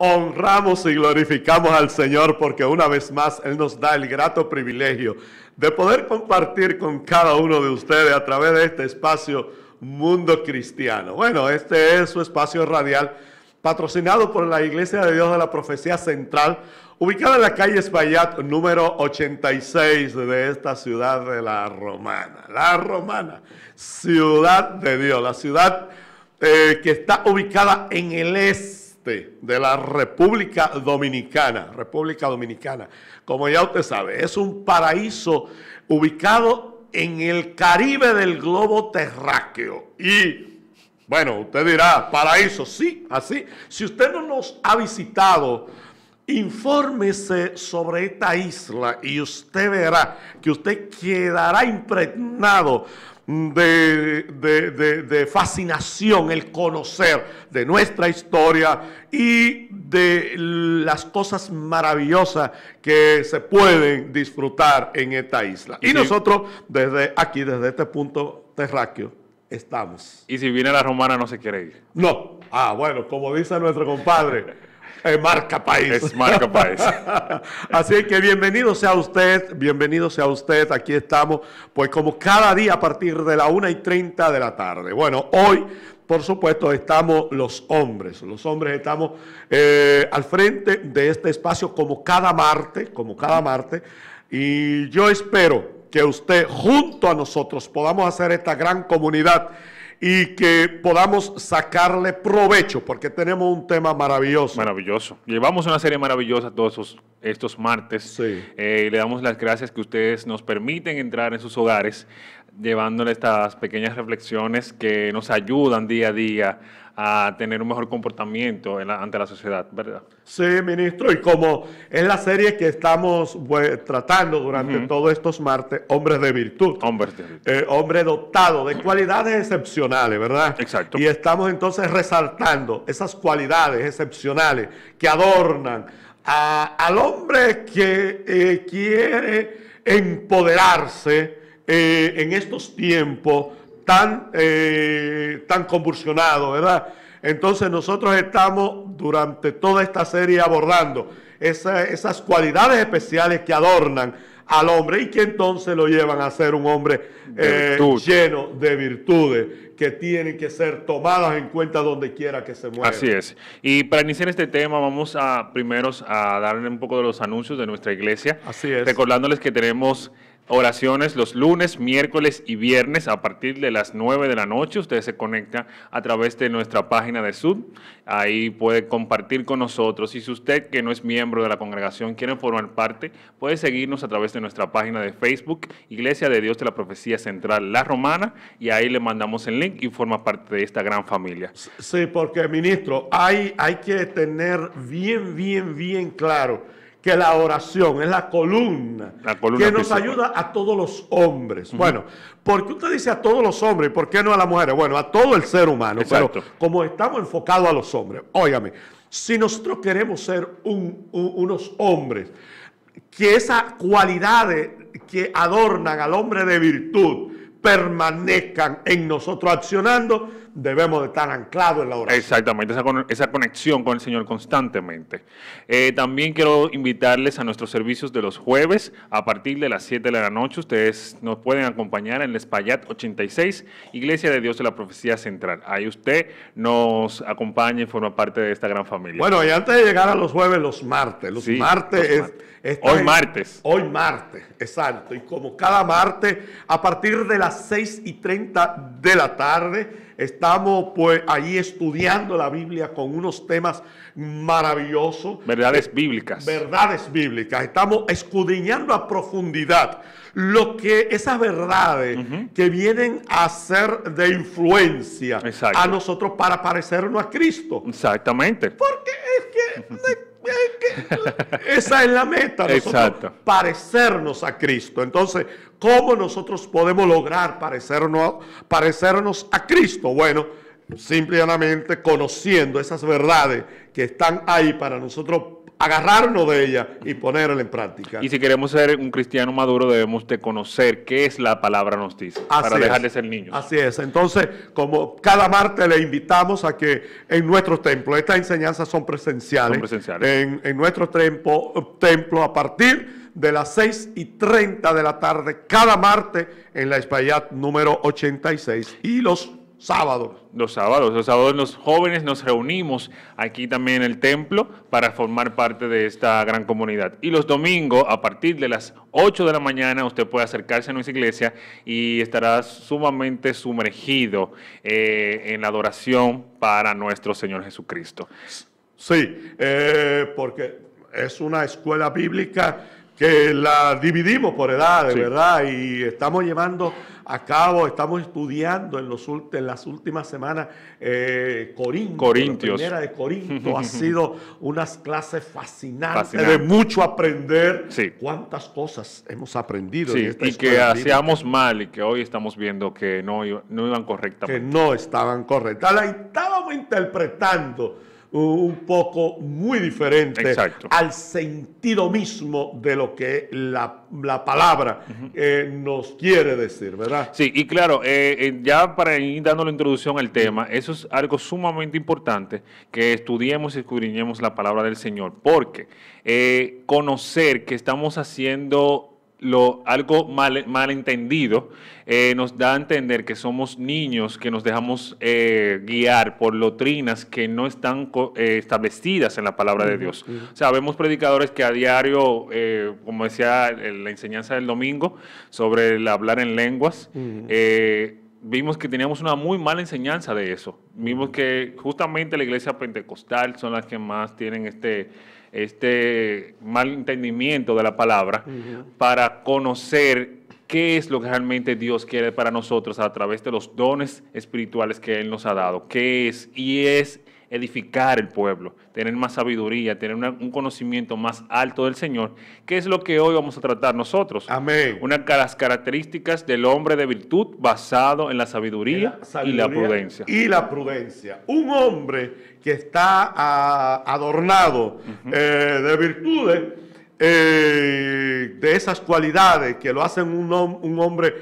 honramos y glorificamos al Señor porque una vez más Él nos da el grato privilegio de poder compartir con cada uno de ustedes a través de este espacio Mundo Cristiano. Bueno, este es su espacio radial patrocinado por la Iglesia de Dios de la Profecía Central, ubicada en la calle Espaillat, número 86 de esta ciudad de La Romana, ciudad de Dios, la ciudad que está ubicada en el este de la República Dominicana. Como ya usted sabe, es un paraíso ubicado en el Caribe del globo terráqueo. Y bueno, usted dirá, paraíso, sí, así. Si usted no nos ha visitado, infórmese sobre esta isla y usted verá que usted quedará impregnado de fascinación el conocer de nuestra historia y de las cosas maravillosas que se pueden disfrutar en esta isla. Y nosotros desde aquí, desde este punto terráqueo, estamos. Y si viene la Romana no se quiere ir. No. Bueno, como dice nuestro compadre, marca país. Es marca país. Así que bienvenido sea usted, aquí estamos, pues como cada día a partir de la 1:30 de la tarde. Bueno, hoy, por supuesto, estamos los hombres estamos al frente de este espacio como cada martes, y yo espero que usted junto a nosotros podamos hacer esta gran comunidad y que podamos sacarle provecho, porque tenemos un tema maravilloso. Maravilloso. Llevamos una serie maravillosa todos estos martes. Sí. Le damos las gracias que ustedes nos permiten entrar en sus hogares, llevándole estas pequeñas reflexiones que nos ayudan día a día a tener un mejor comportamiento ante la sociedad, ¿verdad? Sí, ministro, y como es la serie que estamos tratando durante todos estos martes, hombres de virtud. Hombre dotado de cualidades excepcionales, ¿verdad? Exacto. Y estamos entonces resaltando esas cualidades excepcionales que adornan al hombre que quiere empoderarse en estos tiempos tan convulsionado, ¿verdad? Entonces nosotros estamos durante toda esta serie abordando esas cualidades especiales que adornan al hombre y que entonces lo llevan a ser un hombre lleno de virtudes que tienen que ser tomadas en cuenta donde quiera que se mueva. Así es. Y para iniciar este tema vamos primero a darle un poco de los anuncios de nuestra iglesia. Así es. Recordándoles que tenemos oraciones los lunes, miércoles y viernes a partir de las 9 de la noche. Ustedes se conectan a través de nuestra página de Zoom. Ahí puede compartir con nosotros. Y si usted que no es miembro de la congregación quiere formar parte, puede seguirnos a través de nuestra página de Facebook, Iglesia de Dios de la Profecía Central La Romana, y ahí le mandamos el link y forma parte de esta gran familia. Sí, porque, ministro, hay que tener bien claro que la oración es la columna que nos ayuda a todos los hombres. Bueno, ¿por qué usted dice a todos los hombres? ¿Por qué no a las mujeres? Bueno, a todo el ser humano. Exacto. Pero como estamos enfocados a los hombres, óigame, si nosotros queremos ser unos hombres, que esas cualidades que adornan al hombre de virtud permanezcan en nosotros accionando, debemos de estar anclados en la oración. Exactamente, esa conexión con el Señor constantemente. También quiero invitarles a nuestros servicios de los jueves a partir de las 7 de la noche. Ustedes nos pueden acompañar en el Espaillat 86, Iglesia de Dios de la Profecía Central. Ahí usted nos acompaña y forma parte de esta gran familia. Bueno, y antes de llegar a los jueves, los martes. Hoy martes, exacto. Y como cada martes, a partir de las 6:30 de la tarde, estamos pues allí estudiando la Biblia con unos temas maravillosos. Verdades bíblicas. Estamos escudriñando a profundidad lo que esas verdades que vienen a ser de influencia a nosotros para parecernos a Cristo. Exactamente. Porque es que esa es la meta, nosotros parecernos a Cristo. Entonces, ¿cómo nosotros podemos lograr parecernos a Cristo? Bueno, simplemente conociendo esas verdades que están ahí para nosotros agarrarnos de ella y ponerla en práctica. Y si queremos ser un cristiano maduro, debemos de conocer qué es la palabra nos dice, para dejar de ser niños. Así es. Entonces, como cada martes le invitamos a que en nuestro templo, estas enseñanzas son presenciales. Son presenciales. En nuestro templo a partir de las 6:30 de la tarde, cada martes en la Espaillat número 86. Y los sábados. Los sábados los jóvenes nos reunimos aquí también en el templo para formar parte de esta gran comunidad. Y los domingos, a partir de las 8 de la mañana, usted puede acercarse a nuestra iglesia y estará sumamente sumergido en la adoración para nuestro Señor Jesucristo. Sí, porque es una escuela bíblica que la dividimos por edades, sí, ¿verdad? Y estamos llevando a cabo, estamos estudiando en las últimas semanas Corintios. La primera de Corinto ha sido unas clases fascinantes, de mucho aprender. Sí. Cuántas cosas hemos aprendido. Sí, en esta y que hacíamos mal y que hoy estamos viendo que no iban correctamente. Que no estaban correctas. La estábamos interpretando un poco muy diferente. Exacto. Al sentido mismo de lo que la palabra nos quiere decir, ¿verdad? Sí, y claro, ya para ir dando la introducción al tema, eso es algo sumamente importante, que estudiemos y escudriñemos la palabra del Señor, porque conocer que estamos haciendo algo mal entendido, nos da a entender que somos niños que nos dejamos guiar por doctrinas que no están establecidas en la palabra de Dios. O sea, vemos predicadores que a diario, como decía la enseñanza del domingo, sobre el hablar en lenguas, vimos que teníamos una muy mala enseñanza de eso. Vimos que justamente la iglesia pentecostal son las que más tienen este mal entendimiento de la palabra, para conocer qué es lo que realmente Dios quiere para nosotros a través de los dones espirituales que Él nos ha dado. ¿Qué es? Y es edificar el pueblo, tener más sabiduría, tener un conocimiento más alto del Señor, que es lo que hoy vamos a tratar nosotros. Amén. Una de las características del hombre de virtud basado en la sabiduría, y la prudencia. Y la prudencia. Un hombre que está adornado de virtudes, de esas cualidades que lo hacen un hombre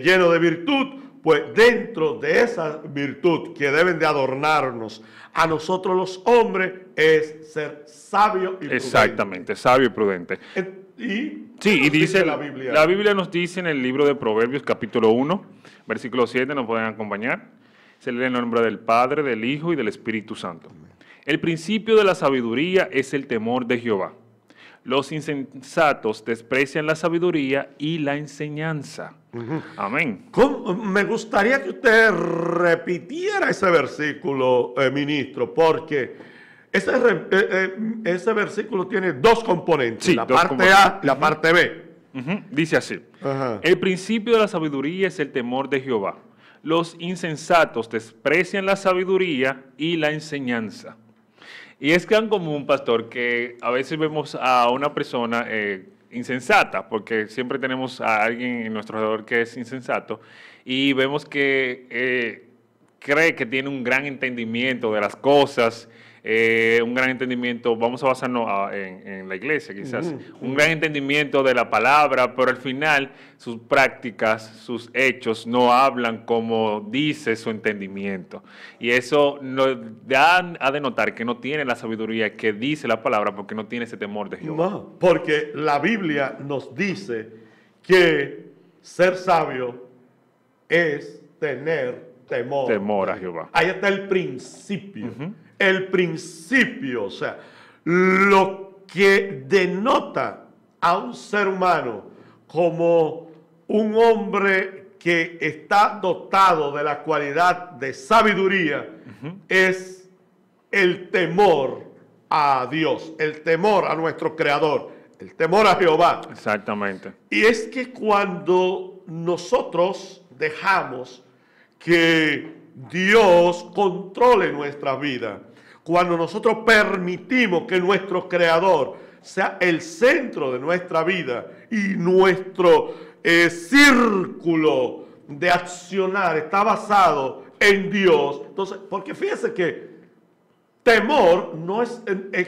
lleno de virtud, pues dentro de esa virtud que deben de adornarnos a nosotros los hombres es ser sabio y prudente. Exactamente, sabio y prudente. Y dice la Biblia nos dice en el libro de Proverbios capítulo 1, versículo 7, nos pueden acompañar. Se lee en el nombre del Padre, del Hijo y del Espíritu Santo. El principio de la sabiduría es el temor de Jehová. Los insensatos desprecian la sabiduría y la enseñanza. Amén. Me gustaría que usted repitiera ese versículo, ministro, porque ese versículo tiene dos componentes, sí, la parte A y la parte B. Dice así: el principio de la sabiduría es el temor de Jehová. Los insensatos desprecian la sabiduría y la enseñanza. Y es tan común, pastor, que a veces vemos a una persona insensata, porque siempre tenemos a alguien en nuestro alrededor que es insensato, y vemos que cree que tiene un gran entendimiento de las cosas, un gran entendimiento, vamos a basarnos en la iglesia quizás, un gran entendimiento de la palabra, pero al final sus prácticas, sus hechos no hablan como dice su entendimiento. Y eso nos da a denotar que no tiene la sabiduría que dice la palabra, porque no tiene ese temor de Jehová. No, porque la Biblia nos dice que ser sabio es tener temor a Jehová. Ahí está el principio. El principio, o sea, lo que denota a un ser humano como un hombre que está dotado de la cualidad de sabiduría es el temor a Dios, el temor a nuestro Creador, el temor a Jehová. Exactamente. Y es que cuando nosotros dejamos que Dios controle nuestra vida, cuando nosotros permitimos que nuestro Creador sea el centro de nuestra vida y nuestro círculo de accionar está basado en Dios, entonces, porque fíjese que temor no es,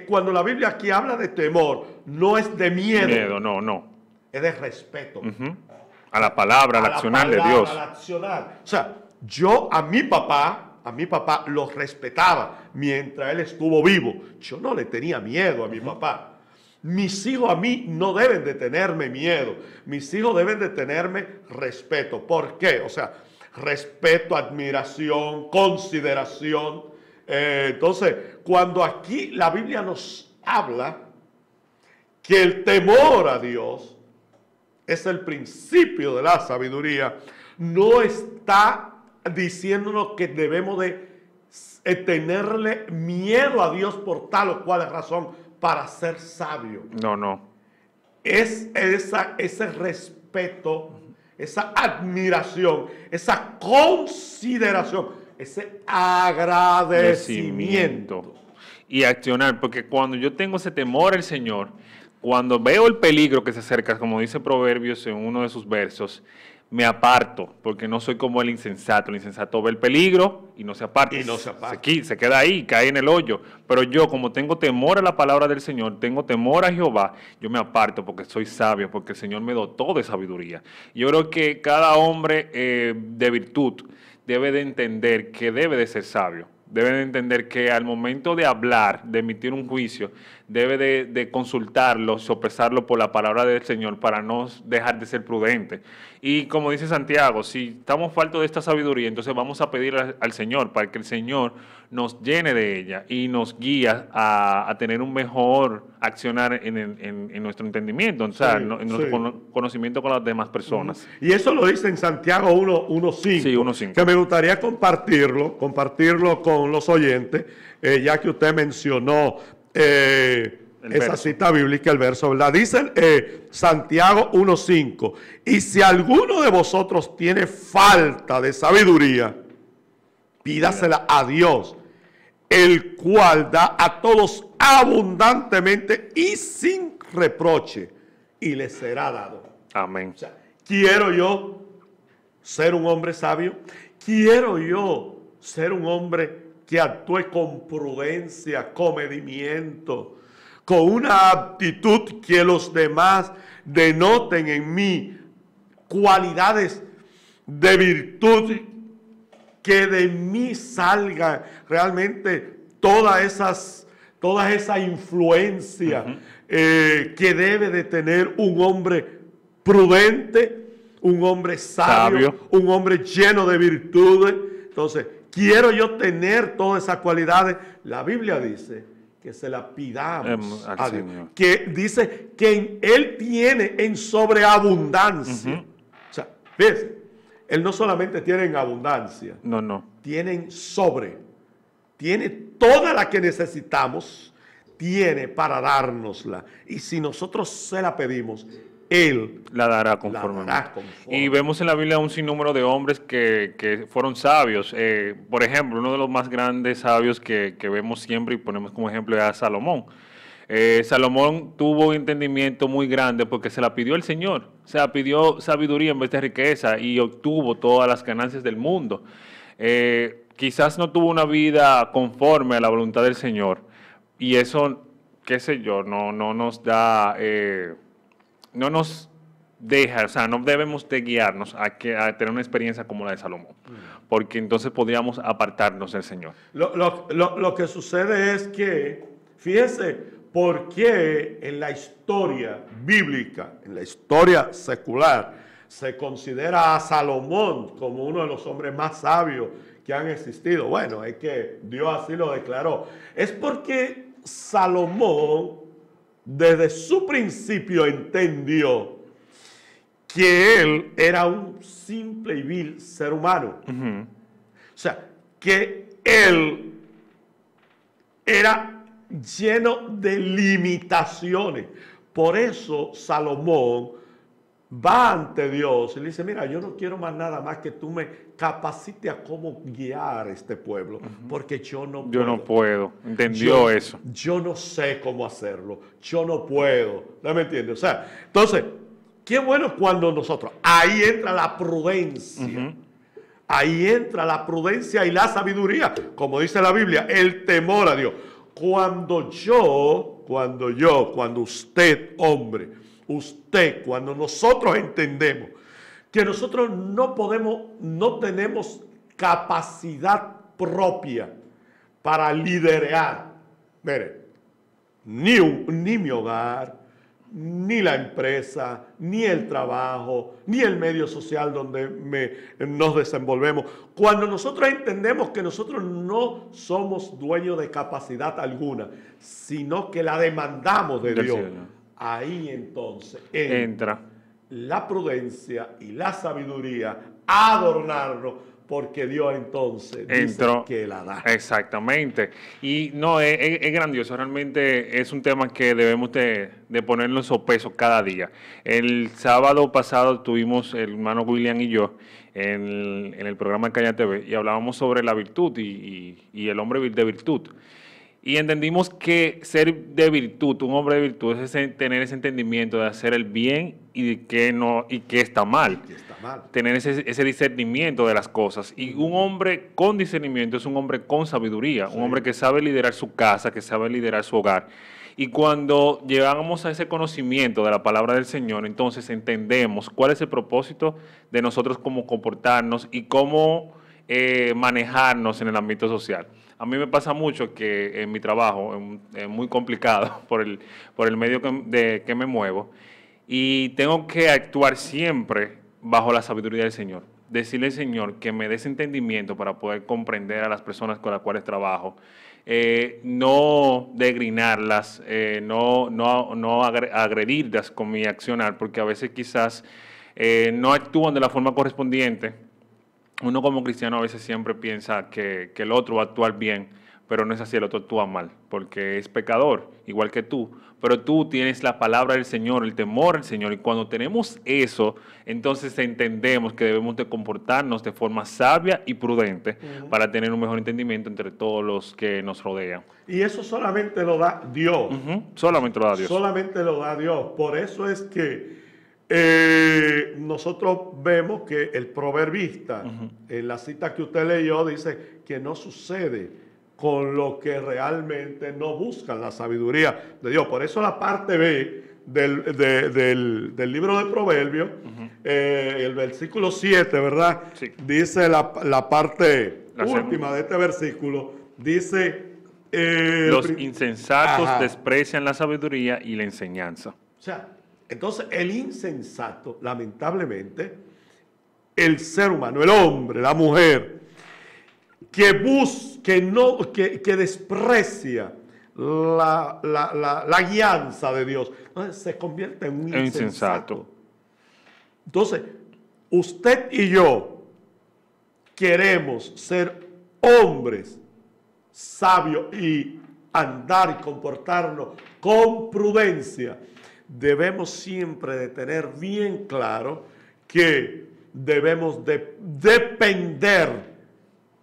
cuando la Biblia aquí habla de temor, no es de miedo. Miedo, no. Es de respeto. A la palabra, al accionar de Dios. Al accionar. O sea, yo a mi papá lo respetaba mientras él estuvo vivo. Yo no le tenía miedo a mi papá. Mis hijos a mí no deben de tenerme miedo. Mis hijos deben de tenerme respeto. ¿Por qué? O sea, respeto, admiración, consideración. Entonces, cuando aquí la Biblia nos habla que el temor a Dios es el principio de la sabiduría, no está diciéndonos que debemos de tenerle miedo a Dios por tal o cual razón para ser sabio. No. Es ese respeto, esa admiración, esa consideración, ese agradecimiento. Y accionar, porque cuando yo tengo ese temor al Señor, cuando veo el peligro que se acerca, como dice Proverbios en uno de sus versos, me aparto, porque no soy como el insensato. El insensato ve el peligro y no se aparta. Se queda ahí, cae en el hoyo. Pero yo, como tengo temor a la palabra del Señor, tengo temor a Jehová, yo me aparto porque soy sabio, porque el Señor me dotó de sabiduría. Yo creo que cada hombre de virtud debe de entender que debe de ser sabio. Debe de entender que al momento de hablar, de emitir un juicio, debe de consultarlo, sopesarlo por la palabra del Señor para no dejar de ser prudente. Y como dice Santiago, si estamos faltos de esta sabiduría, entonces vamos a pedir al Señor para que el Señor nos llene de ella y nos guíe a tener un mejor accionar en nuestro entendimiento, o sea, en nuestro conocimiento con las demás personas. Y eso lo dice en Santiago 1.5, sí, 1.5, que me gustaría compartirlo con los oyentes, ya que usted mencionó esa cita bíblica, el verso, ¿verdad? Dice Santiago 1.5, y si alguno de vosotros tiene falta de sabiduría, pídasela a Dios, el cual da a todos abundantemente y sin reproche, y le será dado. Amén. O sea, quiero yo ser un hombre sabio, quiero yo ser un hombre que actúe con prudencia, comedimiento, con una aptitud que los demás denoten en mí cualidades de virtud, que de mí salga realmente toda esa influencia que debe de tener un hombre prudente, un hombre sabio, un hombre lleno de virtudes. Entonces, quiero yo tener todas esas cualidades. La Biblia dice que se la pidamos a Dios, que dice que Él tiene en sobreabundancia. O sea, fíjense, Él no solamente tiene en abundancia, tiene en sobre, tiene toda la que necesitamos, tiene para dárnosla. Y si nosotros se la pedimos, Él la dará conforme. Y vemos en la Biblia un sinnúmero de hombres que fueron sabios. Por ejemplo, uno de los más grandes sabios que vemos siempre y ponemos como ejemplo es a Salomón. Salomón tuvo un entendimiento muy grande porque se la pidió el Señor. Se la pidió sabiduría en vez de riqueza y obtuvo todas las ganancias del mundo. Quizás no tuvo una vida conforme a la voluntad del Señor. Y eso, qué sé yo, no nos da... no nos deja, o sea, no debemos de guiarnos a tener una experiencia como la de Salomón, porque entonces podríamos apartarnos del Señor. Lo que sucede es que, fíjese, por qué en la historia bíblica, en la historia secular, se considera a Salomón como uno de los hombres más sabios que han existido. Bueno, es que Dios así lo declaró. Es porque Salomón, desde su principio, entendió que él era un simple y vil ser humano. O sea, que él era lleno de limitaciones. Por eso Salomón va ante Dios y le dice, mira, yo no quiero más nada más que tú me capacites a cómo guiar a este pueblo, porque yo no puedo. Entendió eso. Yo no sé cómo hacerlo. Yo no puedo. ¿No me entiendes? O sea, entonces, qué bueno cuando nosotros, ahí entra la prudencia. Ahí entra la prudencia y la sabiduría, como dice la Biblia, el temor a Dios. Cuando usted, hombre, cuando nosotros entendemos que nosotros no tenemos capacidad propia para liderar, mire, ni mi hogar, ni la empresa, ni el trabajo, ni el medio social donde nos desenvolvemos. Cuando nosotros entendemos que nosotros no somos dueños de capacidad alguna, sino que la demandamos de Dios, ahí entonces entra la prudencia y la sabiduría a adornarnos, porque Dios entonces dice que la da. Exactamente. Y no, es grandioso. Realmente es un tema que debemos de ponerlo en sopeso cada día. El sábado pasado tuvimos el hermano William y yo en el programa Caña TV y hablábamos sobre la virtud y el hombre de virtud. Y entendimos que ser de virtud, un hombre de virtud, es tener ese entendimiento de hacer el bien y que está mal. Tener ese discernimiento de las cosas. Y un hombre con discernimiento es un hombre con sabiduría, un hombre que sabe liderar su casa, que sabe liderar su hogar. Y cuando llegamos a ese conocimiento de la palabra del Señor, entonces entendemos cuál es el propósito de nosotros, cómo comportarnos y cómo manejarnos en el ámbito social. A mí me pasa mucho que en mi trabajo es muy complicado por el medio que me muevo y tengo que actuar siempre bajo la sabiduría del Señor. Decirle al Señor que me dé ese entendimiento para poder comprender a las personas con las cuales trabajo, no degrinarlas, no agredirlas con mi accionar, porque a veces quizás no actúan de la forma correspondiente. Uno como cristiano a veces siempre piensa que el otro va a actuar bien, pero no es así, el otro actúa mal, porque es pecador, igual que tú. Pero tú tienes la palabra del Señor, el temor al Señor, y cuando tenemos eso, entonces entendemos que debemos de comportarnos de forma sabia y prudente para tener un mejor entendimiento entre todos los que nos rodean. Y eso solamente lo da Dios. Solamente lo da Dios. Solamente lo da Dios. Por eso es que nosotros vemos que el proverbista, en la cita que usted leyó, dice que no sucede con lo que realmente no buscan la sabiduría de Dios. Por eso la parte B del libro de Proverbios, el versículo 7, ¿verdad? Sí. Dice la parte última de este versículo, dice... los insensatos desprecian la sabiduría y la enseñanza. O sea, entonces el insensato, lamentablemente, el ser humano, el hombre, la mujer, que desprecia la guianza de Dios, entonces se convierte en un insensato. Entonces, usted y yo queremos ser hombres sabios y andar y comportarnos con prudencia. Debemos siempre de tener bien claro que debemos de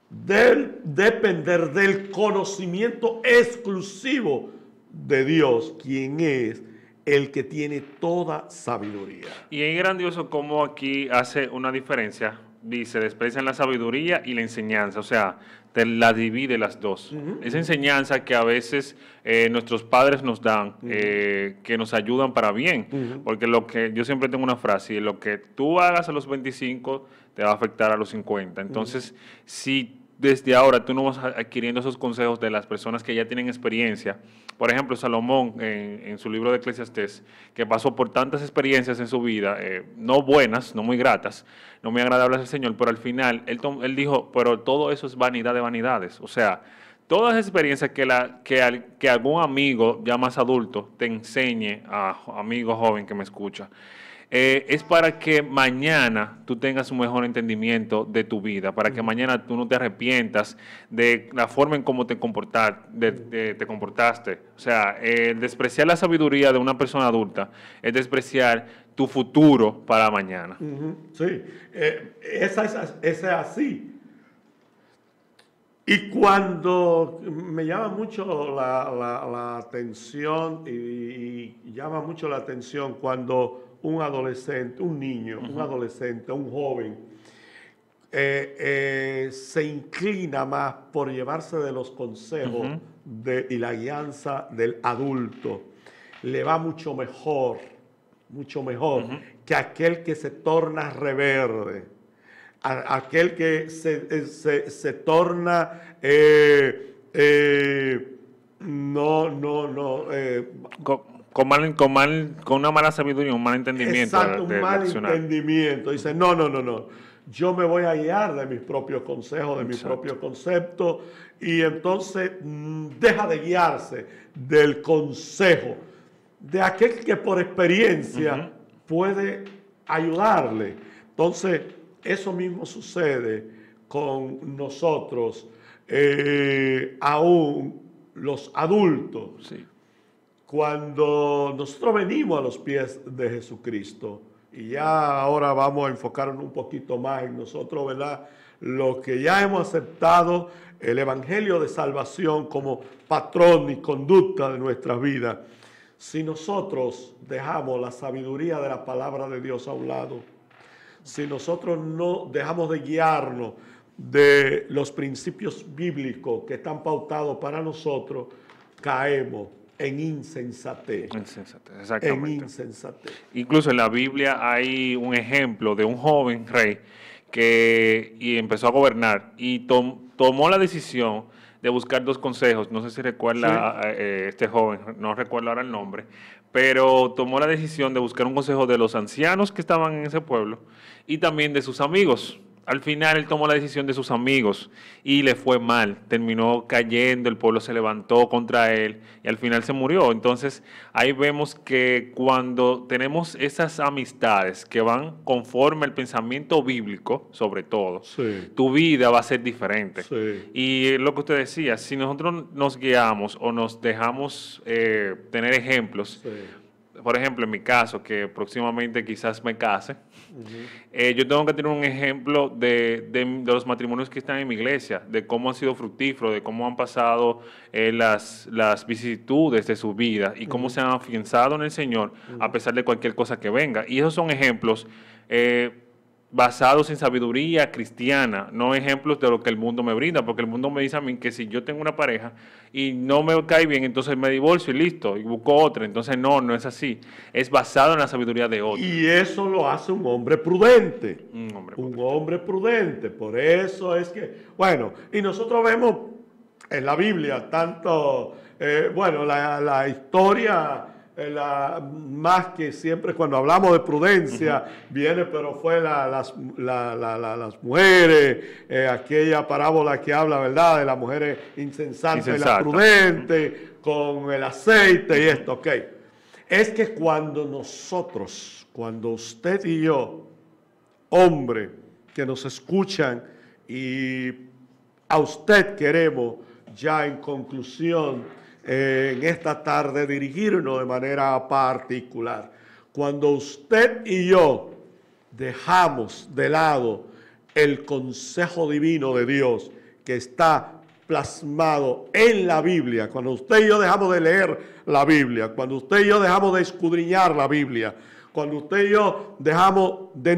depender del conocimiento exclusivo de Dios, quien es el que tiene toda sabiduría. Y es grandioso cómo aquí hace una diferencia. Dice, desprecian la sabiduría y la enseñanza, o sea, te la divide las dos. Esa enseñanza que a veces nuestros padres nos dan, que nos ayudan para bien, porque yo siempre tengo una frase, lo que tú hagas a los 25 te va a afectar a los 50. Entonces, si desde ahora tú no vas adquiriendo esos consejos de las personas que ya tienen experiencia, por ejemplo, Salomón en su libro de Eclesiastés, que pasó por tantas experiencias en su vida, no buenas, no muy gratas, no muy agradables al Señor, pero al final él dijo, pero todo eso es vanidad de vanidades. O sea, todas las experiencias que algún amigo ya más adulto te enseñe, a amigo joven que me escucha, es para que mañana tú tengas un mejor entendimiento de tu vida, para que mañana tú no te arrepientas de la forma en cómo te comportaste. O sea, despreciar la sabiduría de una persona adulta es despreciar tu futuro para mañana. Sí, es así. Y cuando me llama mucho la atención y llama mucho la atención cuando un adolescente, un niño, un adolescente, un joven, se inclina más por llevarse de los consejos y la guianza del adulto. Le va mucho mejor que aquel que se torna rebelde, aquel que se torna con una mala sabiduría, un mal entendimiento. Exacto, un mal entendimiento. Dice, no. Yo me voy a guiar de mis propios consejos, de mi propio concepto, y entonces deja de guiarse del consejo de aquel que por experiencia puede ayudarle. Entonces, eso mismo sucede con nosotros, aún los adultos. Sí. Cuando nosotros venimos a los pies de Jesucristo, y ya ahora vamos a enfocarnos un poquito más en nosotros, ¿verdad? Los que ya hemos aceptado el Evangelio de salvación como patrón y conducta de nuestras vidas. Si nosotros dejamos la sabiduría de la palabra de Dios a un lado, si nosotros no dejamos de guiarnos de los principios bíblicos que están pautados para nosotros, caemos en insensatez. Exactamente. En insensatez. Incluso en la Biblia hay un ejemplo de un joven rey que empezó a gobernar y tomó la decisión de buscar dos consejos. No sé si recuerda este joven, no recuerdo ahora el nombre, pero tomó la decisión de buscar un consejo de los ancianos que estaban en ese pueblo y también de sus amigos. Al final él tomó la decisión de sus amigos y le fue mal, terminó cayendo, el pueblo se levantó contra él y al final se murió. Entonces ahí vemos que cuando tenemos esas amistades que van conforme al pensamiento bíblico, sobre todo, tu vida va a ser diferente. Y es lo que usted decía, si nosotros nos guiamos o nos dejamos tener ejemplos, por ejemplo, en mi caso, que próximamente quizás me case, yo tengo que tener un ejemplo de los matrimonios que están en mi iglesia, de cómo han sido fructíferos, de cómo han pasado las vicisitudes de su vida y cómo se han afianzado en el Señor a pesar de cualquier cosa que venga. Y esos son ejemplos basados en sabiduría cristiana, no ejemplos de lo que el mundo me brinda, porque el mundo me dice a mí que si yo tengo una pareja y no me cae bien, entonces me divorcio y listo, y busco otra. Entonces no es así, es basado en la sabiduría de otro. Y eso lo hace un hombre prudente. Un hombre prudente. Por eso es que, bueno, y nosotros vemos en la Biblia tanto, la historia... más que siempre cuando hablamos de prudencia viene, pero fue las mujeres, aquella parábola que habla, ¿verdad?, de las mujeres insensatas y las prudentes, con el aceite y esto, ok. Es que cuando usted y yo, hombre, que nos escuchan y a usted queremos ya en conclusión, en esta tarde dirigirnos de manera particular. Cuando usted y yo dejamos de lado el consejo divino de Dios que está plasmado en la Biblia, cuando usted y yo dejamos de leer la Biblia, cuando usted y yo dejamos de escudriñar la Biblia, cuando usted y yo dejamos de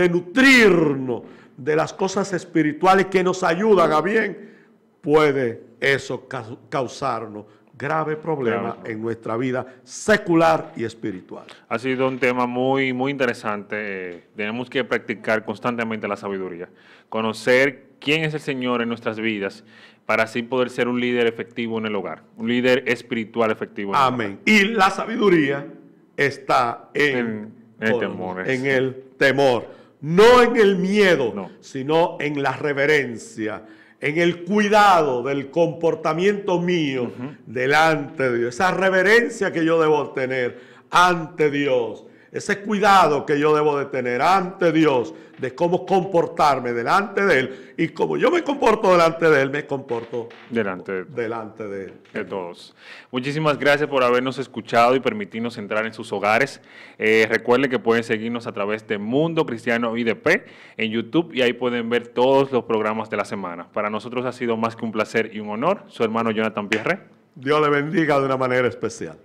nutrirnos de las cosas espirituales que nos ayudan a bien, puede eso causarnos grave problema en nuestra vida secular y espiritual. Ha sido un tema muy, muy interesante. Tenemos que practicar constantemente la sabiduría, conocer quién es el Señor en nuestras vidas para así poder ser un líder efectivo en el hogar, un líder espiritual efectivo en el hogar. Amén. Y la sabiduría está en el temor, no en el miedo, sino en la reverencia, en el cuidado del comportamiento mío delante de Dios. Esa reverencia que yo debo tener ante Dios. Ese cuidado que yo debo de tener ante Dios, de cómo comportarme delante de Él. Y como yo me comporto delante de Él, me comporto delante de Él. De todos. Muchísimas gracias por habernos escuchado y permitirnos entrar en sus hogares. Recuerden que pueden seguirnos a través de Mundo Cristiano IDP en YouTube y ahí pueden ver todos los programas de la semana. Para nosotros ha sido más que un placer y un honor. Su hermano Jonathan Pierre. Dios le bendiga de una manera especial.